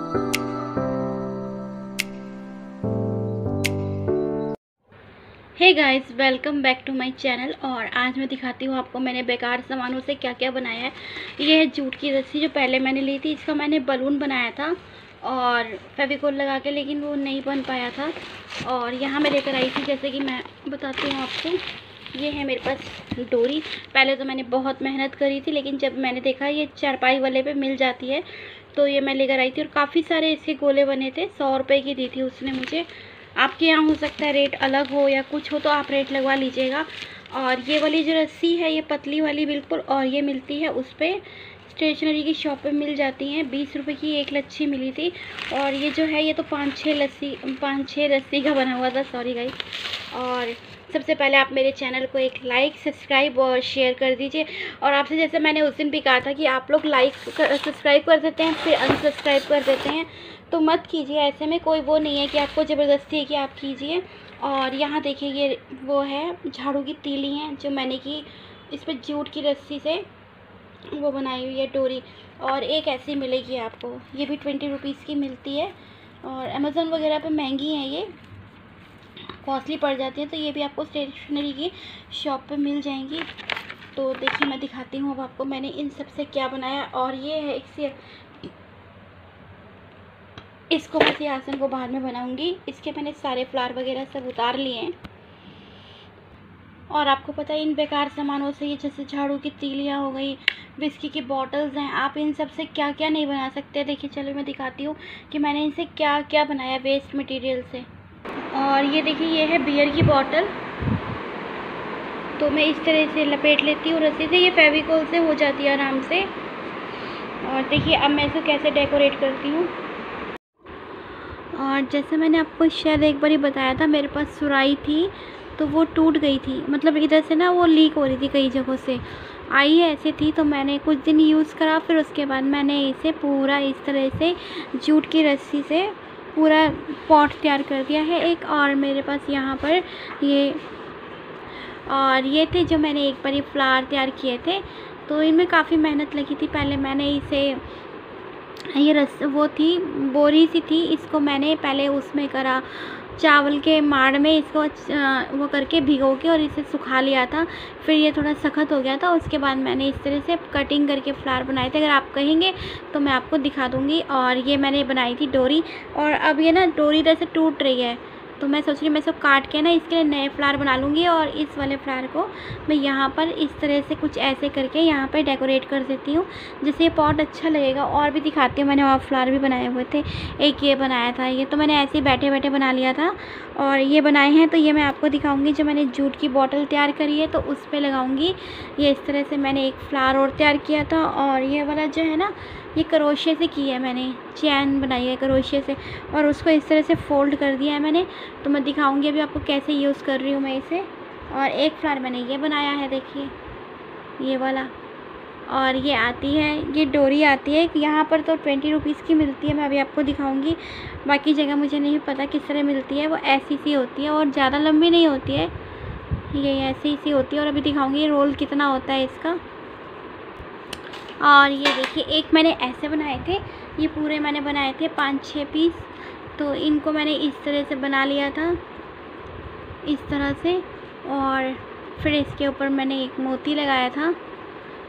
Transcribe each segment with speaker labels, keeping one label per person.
Speaker 1: Hey guys, welcome back to my channel. और आज मैं दिखाती हूँ आपको मैंने बेकार सामानों से क्या क्या बनाया है। ये है जूट की रस्सी जो पहले मैंने ली थी। इसका मैंने बलून बनाया था और फेविकोल लगा के, लेकिन वो नहीं बन पाया था। और यहाँ मैं लेकर आई थी, जैसे कि मैं बताती हूँ आपको। ये है मेरे पास डोरी। पहले तो मैंने बहुत मेहनत करी थी, लेकिन जब मैंने देखा ये चारपाई वाले पे मिल जाती है तो ये मैं लेकर आई थी। और काफ़ी सारे इसके गोले बने थे। 100 रुपये की दी थी उसने मुझे। आपके यहाँ हो सकता है रेट अलग हो या कुछ हो, तो आप रेट लगवा लीजिएगा। और ये वाली जो रस्सी है ये पतली वाली बिल्कुल, और ये मिलती है उस पर स्टेशनरी की शॉप पे मिल जाती हैं। 20 रुपये की एक लच्छी मिली थी। और ये जो है ये तो 5-6 रस्सी का बना हुआ था, सॉरी गाइस। और सबसे पहले आप मेरे चैनल को एक लाइक, सब्सक्राइब और शेयर कर दीजिए। और आपसे जैसे मैंने उस दिन भी कहा था कि आप लोग सब्सक्राइब कर देते हैं फिर अनसब्सक्राइब कर देते हैं, तो मत कीजिए। ऐसे में कोई वो नहीं है कि आपको ज़बरदस्ती है कि आप कीजिए। और यहाँ देखिए ये वो है झाड़ू की तीली हैं जो मैंने की, इस पर जूट की रस्सी से वो बनाई हुई है डोरी। और एक ऐसी मिलेगी आपको, ये भी 20 रुपीज़ की मिलती है। और अमेज़न वगैरह पे महंगी हैं, ये कॉस्टली पड़ जाती है, तो ये भी आपको स्टेशनरी की शॉप पे मिल जाएंगी। तो देखिए मैं दिखाती हूँ अब आपको मैंने इन सब से क्या बनाया। और ये है इसको मैं सिंहासन को बाद में बनाऊंगी। इसके मैंने सारे फ्लावर वगैरह सब उतार लिए हैं। और आपको पता है इन बेकार सामानों से, ये जैसे झाड़ू की तीलियाँ हो गई, विस्की की बॉटल्स हैं, आप इन सब से क्या क्या नहीं बना सकते। देखिए चलो मैं दिखाती हूँ कि मैंने इनसे क्या क्या बनाया वेस्ट मटेरियल से। और ये देखिए ये है बियर की बॉटल, तो मैं इस तरह से लपेट लेती हूँ रस्सी से, ये फेविकोल से हो जाती है आराम से। और देखिए अब मैं इसे कैसे डेकोरेट करती हूँ। और जैसे मैंने आपको शायद एक बार ही बताया था, मेरे पास सुराही थी तो वो टूट गई थी, मतलब इधर से ना वो लीक हो रही थी कई जगहों से आई है, ऐसे थी। तो मैंने कुछ दिन यूज़ करा, फिर उसके बाद मैंने इसे पूरा इस तरह से जूट की रस्सी से पूरा पॉट तैयार कर दिया है एक। और मेरे पास यहाँ पर ये थे जो मैंने एक बार ये फ्लावर तैयार किए थे, तो इनमें काफ़ी मेहनत लगी थी। पहले मैंने इसे वो थी बोरी सी थी, इसको मैंने पहले उसमें करा चावल के माड़ में, इसको वो करके भिगो के और इसे सुखा लिया था। फिर ये थोड़ा सख्त हो गया था, उसके बाद मैंने इस तरह से कटिंग करके फ्लावर बनाए थे। अगर आप कहेंगे तो मैं आपको दिखा दूँगी। और ये मैंने बनाई थी डोरी। और अब ये ना डोरी इधर से टूट रही है, तो मैं सोच रही हूँ मैं इसको काट के ना इसके लिए नए फ्लावर बना लूँगी। और इस वाले फ्लावर को मैं यहाँ पर इस तरह से कुछ ऐसे करके यहाँ पर डेकोरेट कर देती हूँ, जिससे ये पॉट अच्छा लगेगा। और भी दिखाती हूँ, मैंने और फ्लावर भी बनाए हुए थे। एक ये बनाया था, ये तो मैंने ऐसे ही बैठे बैठे बना लिया था। और ये बनाए हैं तो ये मैं आपको दिखाऊंगी। जो मैंने जूट की बॉटल तैयार करी है तो उस पर लगाऊंगी। ये इस तरह से मैंने एक फ्लावर और तैयार किया था। और ये वाला जो है ना, ये क्रोशे से की है मैंने, चैन बनाई है क्रोशे से, और उसको इस तरह से फोल्ड कर दिया है मैंने। तो मैं दिखाऊंगी अभी आपको कैसे यूज़ कर रही हूँ मैं इसे। और एक फ्लावर मैंने ये बनाया है, देखिए ये वाला। और ये आती है, ये डोरी आती है यहाँ पर तो 20 रुपीज़ की मिलती है। मैं अभी आपको दिखाऊंगी, बाकी जगह मुझे नहीं पता किस तरह मिलती है। वो ऐसी सी होती है और ज़्यादा लंबी नहीं होती है, ये ऐसी सी होती है। और अभी दिखाऊंगी रोल कितना होता है इसका। और ये देखिए एक मैंने ऐसे बनाए थे, ये पूरे मैंने बनाए थे 5-6 पीस। तो इनको मैंने इस तरह से बना लिया था, इस तरह से। और फिर इसके ऊपर मैंने एक मोती लगाया था।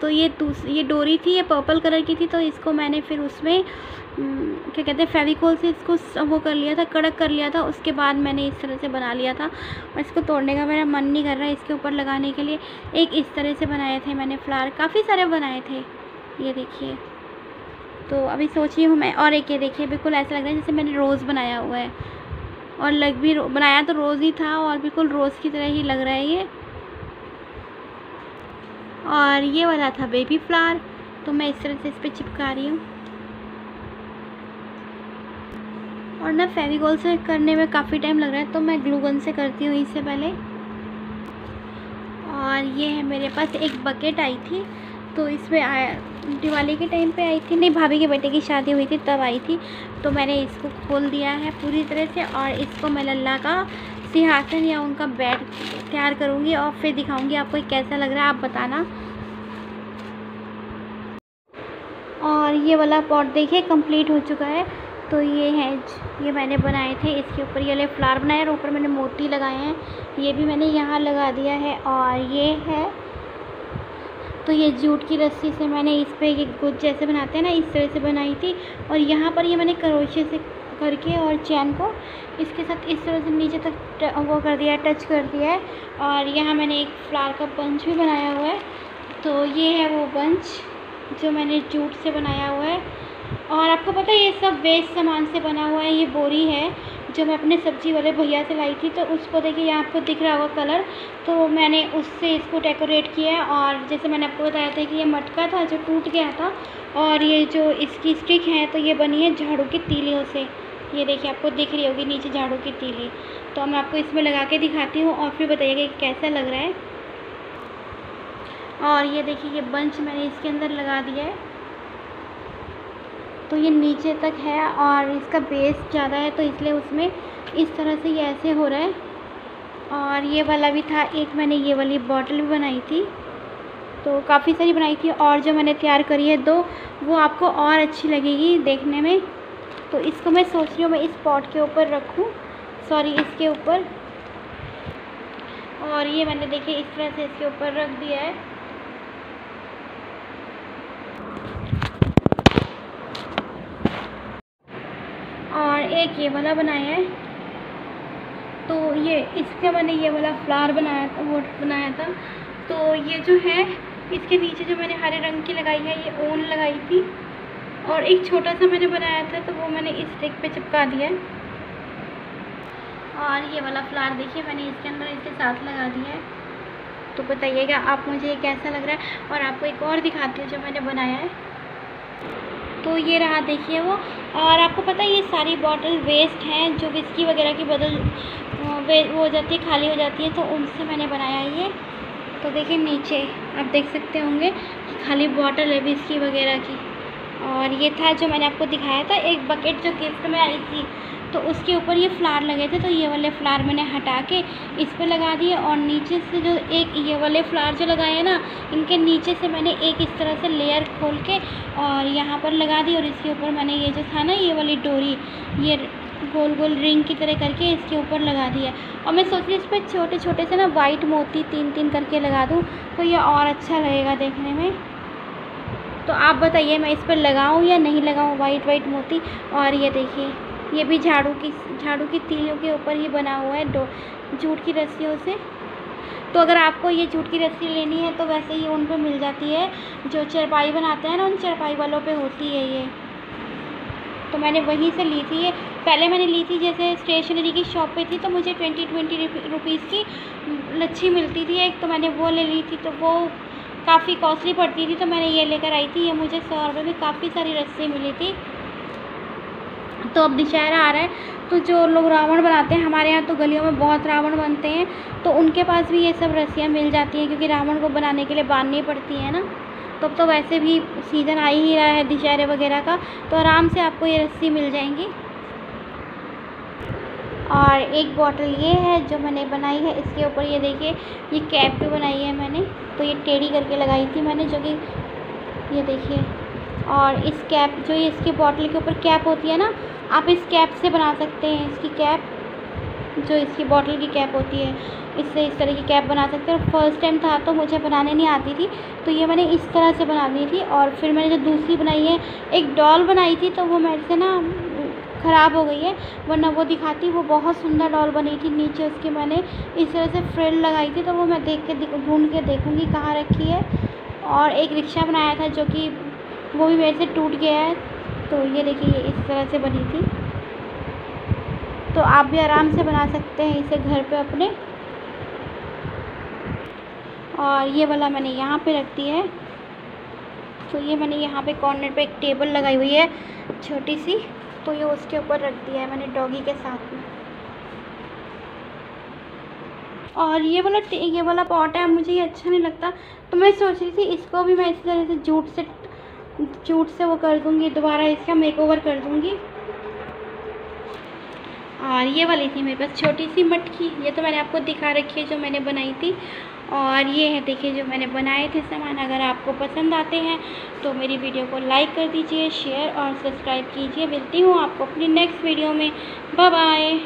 Speaker 1: तो ये डोरी थी, ये पर्पल कलर की थी, तो इसको मैंने फिर उसमें क्या कहते हैं फेविकोल से इसको वो कर लिया था, कड़क कर लिया था। उसके बाद मैंने इस तरह से बना लिया था। और इसको तोड़ने का मेरा मन नहीं कर रहा है इसके ऊपर लगाने के लिए। एक इस तरह से बनाए थे मैंने फ्लावर, काफ़ी सारे बनाए थे, ये देखिए। तो अभी सोच रही हूँ मैं। और एक ये देखिए बिल्कुल ऐसा लग रहा है जैसे मैंने रोज़ बनाया हुआ है, और लग भी बनाया तो रोज़ ही था, और बिल्कुल रोज़ की तरह ही लग रहा है ये। और ये वाला था बेबी फ्लावर, तो मैं इस तरह से इस पर चिपका रही हूँ। और ना फेविकोल से करने में काफ़ी टाइम लग रहा है, तो मैं ग्लू गन से करती हूँ इससे पहले। और ये है मेरे पास एक बकेट आई थी, तो इसमें आया दिवाली के टाइम पे आई थी, नहीं भाभी के बेटे की शादी हुई थी तब आई थी। तो मैंने इसको खोल दिया है पूरी तरह से, और इसको मैं लल्ला का सिंहासन या उनका बेड तैयार करूँगी। और फिर दिखाऊँगी आपको कैसा लग रहा है, आप बताना। और ये वाला पॉट देखिए कंप्लीट हो चुका है। तो ये मैंने बनाए थे, इसके ऊपर ये वाले फ्लावर बनाए और ऊपर मैंने मोती लगाए हैं, ये भी मैंने यहाँ लगा दिया है। और ये है, तो ये जूट की रस्सी से मैंने इस पे ये गुज जैसे बनाते हैं ना, इस तरह से बनाई थी। और यहाँ पर ये मैंने क्रोशे से करके और चैन को इसके साथ इस तरह से नीचे तक वो कर दिया है, टच कर दिया है। और यहाँ मैंने एक फ्लावर का बंच भी बनाया हुआ है। तो ये है वो बंच जो मैंने जूट से बनाया हुआ है। और आपको पता है ये सब वेस्ट सामान से बना हुआ है। ये बोरी है जो मैं अपने सब्ज़ी वाले भैया से लाई थी, तो उसको देखिए यहाँ आपको दिख रहा होगा कलर, तो मैंने उससे इसको डेकोरेट किया है। और जैसे मैंने आपको बताया था कि ये मटका था जो टूट गया था, और ये जो इसकी स्टिक है तो ये बनी है झाड़ू की तीलियों से। ये देखिए आपको दिख रही होगी नीचे झाड़ू की तीली। तो मैं आपको इसमें लगा के दिखाती हूँ और फिर बताइएगा कि कैसा लग रहा है। और ये देखिए ये बंच मैंने इसके अंदर लगा दिया है, तो ये नीचे तक है और इसका बेस ज़्यादा है, तो इसलिए उसमें इस तरह से ये ऐसे हो रहा है। और ये वाला भी था, एक मैंने ये वाली बॉटल भी बनाई थी, तो काफ़ी सारी बनाई थी। और जो मैंने तैयार करी है दो, वो आपको और अच्छी लगेगी देखने में। तो इसको मैं सोच रही हूँ मैं इस पॉट के ऊपर रखूँ, सॉरी इसके ऊपर। और ये मैंने देखिए इस तरह से इसके ऊपर रख दिया है। और एक ये वाला बनाया है, तो ये इसका मैंने ये वाला फ्लावर बनाया था, वो बनाया था। तो ये जो है इसके नीचे जो मैंने हरे रंग की लगाई है, ये ऊन लगाई थी। और एक छोटा सा मैंने बनाया था, तो वो मैंने इस स्टिक पे चिपका दिया है। और ये वाला फ्लावर देखिए मैंने इसके अंदर इसके साथ लगा दिया है। तो बताइएगा आप मुझे ये कैसा लग रहा है। और आपको एक और दिखाती हूँ जो मैंने बनाया है। तो ये रहा देखिए वो। और आपको पता है ये सारी बॉटल वेस्ट हैं जो विस्की वगैरह की बदल वो हो जाती है, खाली हो जाती है, तो उनसे मैंने बनाया है ये। तो देखिए नीचे आप देख सकते होंगे कि खाली बॉटल है विस्की वगैरह की। और ये था जो मैंने आपको दिखाया था, एक बकेट जो गिफ्ट में आई थी, तो उसके ऊपर ये फ्लावर लगे थे, तो ये वाले फ्लावर मैंने हटा के इस पर लगा दिए। और नीचे से जो एक ये वाले फ्लावर जो लगाए हैं ना, इनके नीचे से मैंने एक इस तरह से लेयर खोल के और यहाँ पर लगा दी। और इसके ऊपर मैंने ये जो था ना ये वाली डोरी, ये गोल गोल रिंग की तरह करके इसके ऊपर लगा दिया। और मैं सोच रही इस पर छोटे छोटे से ना वाइट मोती 3-3 करके लगा दूँ, तो ये और अच्छा लगेगा देखने में। तो आप बताइए मैं इस पर लगाऊँ या नहीं लगाऊँ वाइट मोती। और ये देखिए ये भी झाड़ू की तीलियों के ऊपर ही बना हुआ है जूट की रस्सियों से। तो अगर आपको ये जूट की रस्सी लेनी है तो वैसे ही उन पे मिल जाती है, जो चारपाई बनाते हैं ना उन चारपाई वालों पे होती है ये। तो मैंने वहीं से ली थी ये। पहले मैंने ली थी जैसे स्टेशनरी की शॉप पे थी, तो मुझे 20 रुपीज़ की लच्छी मिलती थी एक, तो मैंने वो ले ली थी। तो वो काफ़ी कॉस्टली पड़ती थी, तो मैंने ये लेकर आई थी। ये मुझे 100 रुपये में काफ़ी सारी रस्सी मिली थी। तो अब दशहरा आ रहा है, तो जो लोग रावण बनाते हैं, हमारे यहाँ तो गलियों में बहुत रावण बनते हैं, तो उनके पास भी ये सब रस्सियाँ मिल जाती हैं, क्योंकि रावण को बनाने के लिए बांधनी पड़ती है ना। तो अब तो वैसे भी सीज़न आ ही रहा है दशहरे वगैरह का, तो आराम से आपको ये रस्सी मिल जाएंगी। और एक बॉटल ये है जो मैंने बनाई है, इसके ऊपर ये देखिए ये कैप भी बनाई है मैंने। तो ये टेढ़ी करके लगाई थी मैंने, जो कि ये देखिए। और इस कैप जो ये इसकी बॉटल के ऊपर कैप होती है ना, आप इस कैप से बना सकते हैं। इसकी कैप जो इसकी बॉटल की कैप होती है, इससे इस तरह की कैप बना सकते हैं। और फर्स्ट टाइम था तो मुझे बनाने नहीं आती थी, तो ये मैंने इस तरह से बना दी थी। और फिर मैंने जो दूसरी बनाई है, एक डॉल बनाई थी, तो वो मेरे से ना ख़राब हो गई है, वरना वो दिखाती वो बहुत सुंदर डॉल बनी थी। नीचे उसकी मैंने इस तरह से फ्रिल लगाई थी, तो वो मैं ढूंढ के देखूँगी कहाँ रखी है। और एक रिक्शा बनाया था जो कि वो भी मेरे से टूट गया है। तो ये देखिए ये इस तरह से बनी थी। तो आप भी आराम से बना सकते हैं इसे घर पे अपने। और ये वाला मैंने यहाँ पे रख दिया है। तो ये मैंने यहाँ पे कॉर्नर पे एक टेबल लगाई हुई है छोटी सी, तो ये उसके ऊपर रख दिया है मैंने डॉगी के साथ में। और ये वाला पॉट है, मुझे ये अच्छा नहीं लगता, तो मैं सोच रही थी इसको भी मैं इसी तरह से जूट से वो कर दूँगी, दोबारा इसका मेकओवर कर दूँगी। और ये वाली थी मेरे पास छोटी सी मटकी, ये तो मैंने आपको दिखा रखी है जो मैंने बनाई थी। और ये है देखिए जो मैंने बनाए थे सामान। अगर आपको पसंद आते हैं तो मेरी वीडियो को लाइक कर दीजिए, शेयर और सब्सक्राइब कीजिए। मिलती हूँ आपको अपनी नेक्स्ट वीडियो में। Bye bye.